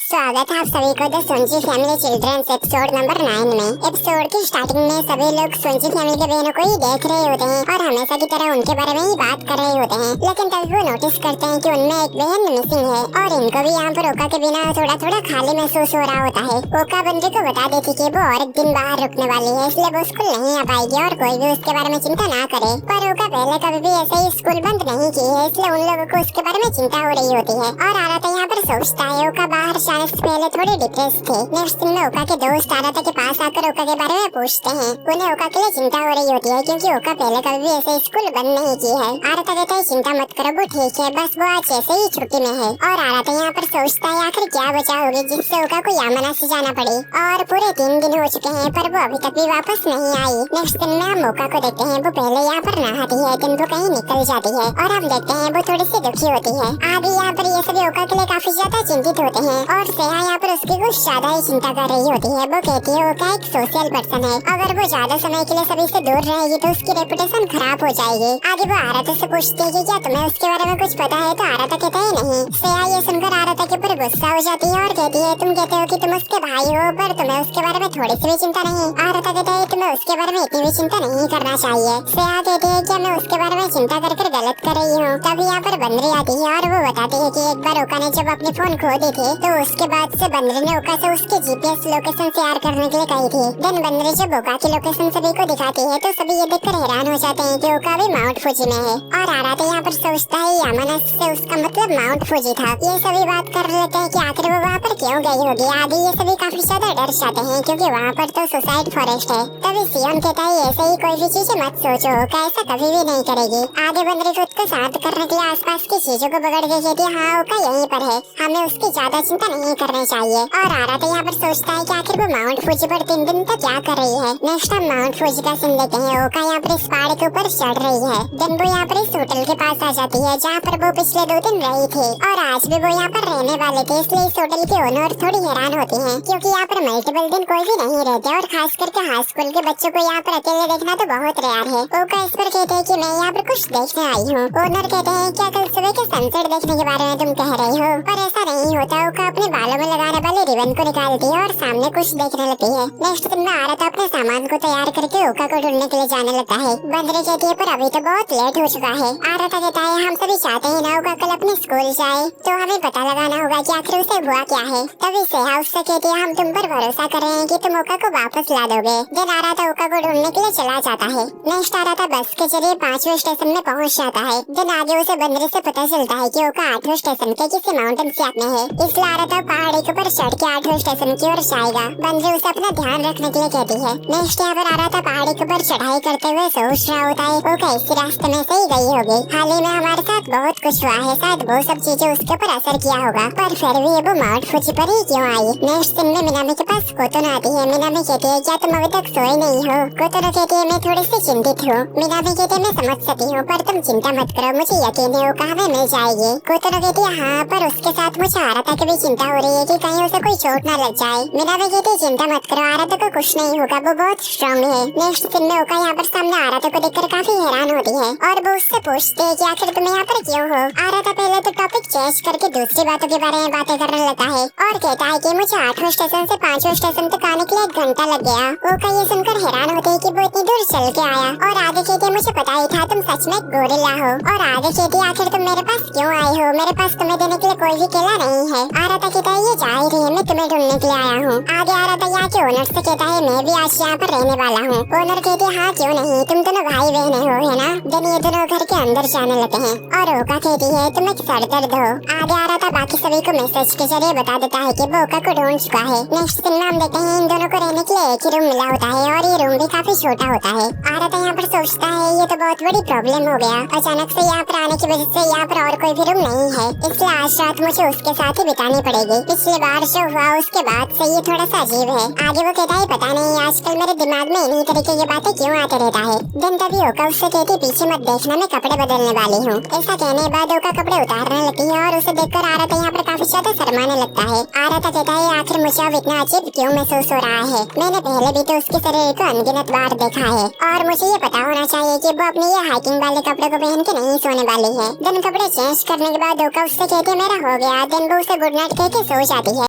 स्वागत है आप सभी को द सोंची फैमिली चिल्ड्रंस एपिसोड नंबर 9 में। एपिसोड की स्टार्टिंग में सभी लोग सोंची फैमिली के बहनों को ही देख रहे होते हैं और हमेशा की तरह उनके बारे में ही बात कर रहे होते हैं, लेकिन तभी वो नोटिस करते हैं कि उनमें एक बहन मिसिंग है और इनको भी यहाँ पर ओका के बिना थोड़ा थोड़ा खाली महसूस हो रहा होता है। ओका बंदरी को बता देती कि वो और एक दिन बाहर रुकने वाली है, इसलिए वो स्कूल नहीं आ पाएगी और कोई भी उसके बारे में चिंता ना करे। पर ओका पहले कभी भी ऐसे ही स्कूल बंद नहीं की है, इसलिए उन लोगों को उसके बारे में चिंता हो रही होती है। और आराता यहाँ पर सोचता है ओका बाहर जाने से पहले थोड़ी डिप्रेस थे। नेक्स्ट दिन में ओका के दोस्त आराता के पास आकर ओका के बारे में पूछते हैं। उन्हें ओका के लिए चिंता हो रही होती है क्योंकि ओका पहले कभी भी ऐसे स्कूल बंद नहीं की है। आराता कहता है चिंता मत करो, वो ठीक है, बस वो आज ऐसे ही छुट्टी में है। और आराता यहाँ पर सोचता है आखिर क्या बचा होगी जिससे ओका को यामाना से जाना पड़े। और पूरे 3 दिन हो चुके हैं पर वो अभी तक भी वापस नहीं आई। नेक्स्ट दिन में हम ओका को देखते हैं, वो पहले यहाँ पर नहाती है, दिन वो कहीं निकल जाती है और हम देखते हैं वो थोड़ी सी दुखी होती है। आगे यहाँ पर ये सभी ओका के लिए काफी ज्यादा चिंतित होते हैं और सेहा यहाँ पर उसकी कुछ ज्यादा ही चिंता कर रही होती है। वो कहती है ओका एक सोशल पर्सन है, अगर वो ज्यादा समय के लिए सभी से दूर रहेगी तो उसकी रेपुटेशन खराब हो जाएगी। आगे वो आराता से पूछती है कि क्या तुम्हें उसके बारे में कुछ पता है, तो आराता कहता है नहीं। सेहा ये सुनकर आराता के ऊपर गुस्सा हो जाती है और कहती है तुम कहते हो कि तुम उसके भाई हो पर तुम्हें उसके बारे में थोड़ी सी भी चिंता नहीं। आराता कहता है तुम्हें उसके बारे में इतनी भी चिंता नहीं करना चाहिए। सेहा कहती है क्या मैं उसके बारे में चिंता कर गलत कर रही हूँ। तभी यहाँ पर बंदरी आती है और वो बताती है कि एक बार ओका ने जब अपने फोन खो दी थी तो उसके बाद से बंदरी ने ओका से उसके जीपीएस लोकेशन शेयर करने के लिए कही थी। देन बंदरी जब ओका की लोकेशन सभी को दिखाती है तो सभी ये देखकर हैरान हो जाते हैं कि ओका भी माउंट फूजी में है। और आराता यहाँ पर सोचता है यामाना से उसका मतलब माउंट फूजी था। ये सभी बात कर लेते हैं कि आखिर वो वहाँ पर क्यों गई होगी। आगे ये सभी काफी ज्यादा डर जाते हैं क्योंकि वहाँ पर तो सुसाइड फॉरेस्ट है। तभी सियोन कहता है ऐसे ही कोई भी चीजें मत सोचो, ओका ऐसा कभी भी नहीं करेगी। आगे बंदरी खुद को शांत करने के लिए आसपास की चीजों को बगड़ के कहती है हाँ ओका यहीं पर है, हमें उसकी ज्यादा चिंता नहीं करनी चाहिए। और आराता यहाँ पर सोचता है कि आखिर वो माउंट फूजी पर 3 दिन तक क्या कर रही है। नेक्स्ट हम माउंट फूजी का सीन देखते हैं। ओका यहाँ पर इस पहाड़ के ऊपर चढ़ रही है। देन वो यहाँ पर इस होटल के पास आ जाती है जहाँ पर वो पिछले 2 दिन रही थी और आज भी वो यहाँ पर रहने वाले थे, इसलिए इस होटल के ओनर थोड़ी हैरान होती है क्योंकि यहाँ पर मल्टीपल दिन कोई भी नहीं रहते और खास करके हाई स्कूल के बच्चों को यहाँ पर अकेले देखना तो बहुत रेयर है। ओका इस पर कहते हैं कि मैं यहाँ पर कुछ देखने आई हूँ। ओनर कहते हैं क्या कल सुबह के सनसेट देखने के बारे में तुम कह रही हो, पर ऐसा नहीं होता। ओका अपने बालों में लगाने वाले रिबन को निकालती है और सामने कुछ देखने लगती है। नेक्स्ट दिन में आराता अपने सामान को तैयार करके ओका को ढूंढने के लिए जाने लगता है। बंदरी कहती है पर अभी तो बहुत लेट हो चुका है। आराता कहता है हम सभी चाहते हैं ना ओका कल अपने स्कूल जाए, तो हमें पता लगाना होगा कि आखिर उसे हुआ क्या है। तभी सेहा उससे कहती है हम तुम पर भरोसा कर रहे हैं कि तुम ओका को वापस ला दोगे। देन आराता ओका को ढूंढने के लिए चला जाता है। नेक्स्ट आराता बस के जरिए 5वें स्टेशन में पहुंच जाता है। देन आगे उसे बंदरी से पता चलता है कि ओका 8वें स्टेशन के किसी माउंटेन स्लैब में है, इसलिए आराता पहाड़ी के ऊपर चढ़ के 8वें स्टेशन की ओर जाएगा। बंदरी उसे अपना ध्यान रखने के लिए कहती है। नेक्स्ट यहाँ पर आराता पहाड़ी के ऊपर चढ़ाई करते हुए सोच रहा होता है ओका इसी रास्ते में से ही गई होगी। हाल ही में हमारे साथ बहुत कुछ हुआ है, शायद वो सब चीजें उसके ऊपर असर किया होगा, पर फिर भी वो माउंट फूजी पर ही क्यों आई। नेक्स्ट दिन में मिनामी के पास कोतोनो आती है। मिनामी कहती है क्या तुम अभी तक सोए नहीं हो। कोतोनो कहती है मैं थोड़ी सी चिंतित हूँ। मिनामी कहती है मैं समझ सकती हूँ पर तुम चिंता मत करो, मुझे यकीन है ओका हमें मिल जाएगी। कोतोनो कहती है हाँ पर उसके साथ मुझे आराता की भी चिंता हो रही है कि कहीं उसे कोई चोट न लग जाए। मिनामी कहती है चिंता मत करो, आराता को कुछ नहीं होगा, वो बहुत स्ट्रॉन्ग है। नेक्स्ट दिन में ओका यहाँ पर सामने आराता को देखकर काफी हैरान होती है और वो उससे पूछती है कि आखिर तुम यहाँ पर क्यों हो। आराता पहले तो टॉपिक चेंज करके दूसरी बातों के बारे में बातें करने लगता है और कहता है कि मुझे 8वें स्टेशन से 5वें स्टेशन तक आने के लिए 1 घंटा लग गया। ओका ये सुनकर हैरान होती है कि वो इतनी दूर चल के आया। और आगे कहती है मुझे पता ही था तुम सच में गोरिल्ला हो। और आगे कहती है आखिर तुम मेरे पास क्यों आए हो, मेरे पास तुम्हें देने के लिए कोई भी केला नहीं है। आराता कहता है ये जाहिर है मैं तुम्हें ढूंढने के लिए आया हूँ। आगे आराता यहाँ के ओनर से कहता है मैं भी आज यहाँ पर रहने वाला हूँ। ओनर कहती है हाँ क्यों नहीं, तुम दोनों भाई बहने हो है ना। देन ये दोनों घर के अंदर जाने लगते हैं और ओका कहती है तुम एक सर दर्द हो। आगे आराता बाकी सभी को मैसेज के जरिए बता देता है कि वो ओका को ढूंढ चुका है। नेक्स्ट दिन में हम देखते हैं इन दोनों को रहने के लिए एक ही रूम मिला होता है और ये रूम भी काफी छोटा होता है। आराता यहाँ पर सोचता है ये तो बहुत बड़ी प्रॉब्लम हो गया, अचानक से यहाँ पर आने की वजह से यहाँ पर और कोई भी रूम नहीं है, इसलिए आज रात मुझे उसके साथ ही बितानी पड़ेगी। पिछली बार जो हुआ उसके बाद से ये थोड़ा सा अजीब है। आगे वो कहता है पता नहीं आजकल मेरे दिमाग में इन्हीं तरीके की बातें क्यों आते रहता है। दिन तभी ओका उससे कहती पीछे मत देखना मैं कपड़े बदलने वाली हूँ। ऐसा कहने के बाद ओका कपड़े उतारने लगती है और उसे देखकर आराता यहाँ पर काफी ज्यादा शर्माने लगता है। आराता कहता है आखिर मुझे अब इतना अजीब क्यों महसूस हो रहा है, मैंने पहले भी तो उसके शरीर को अनगिनत बार देखा है और मुझे ये पता होना चाहिए कि वो अपने ये हाइकिंग वाले कपड़े को पहन के नहीं सोने वाली है। दिन कपड़े चेंज करने के बाद ओका उससे कहती है मेरा हो गया। दिन वो उसे गुड नाइट कह के सो जाती है।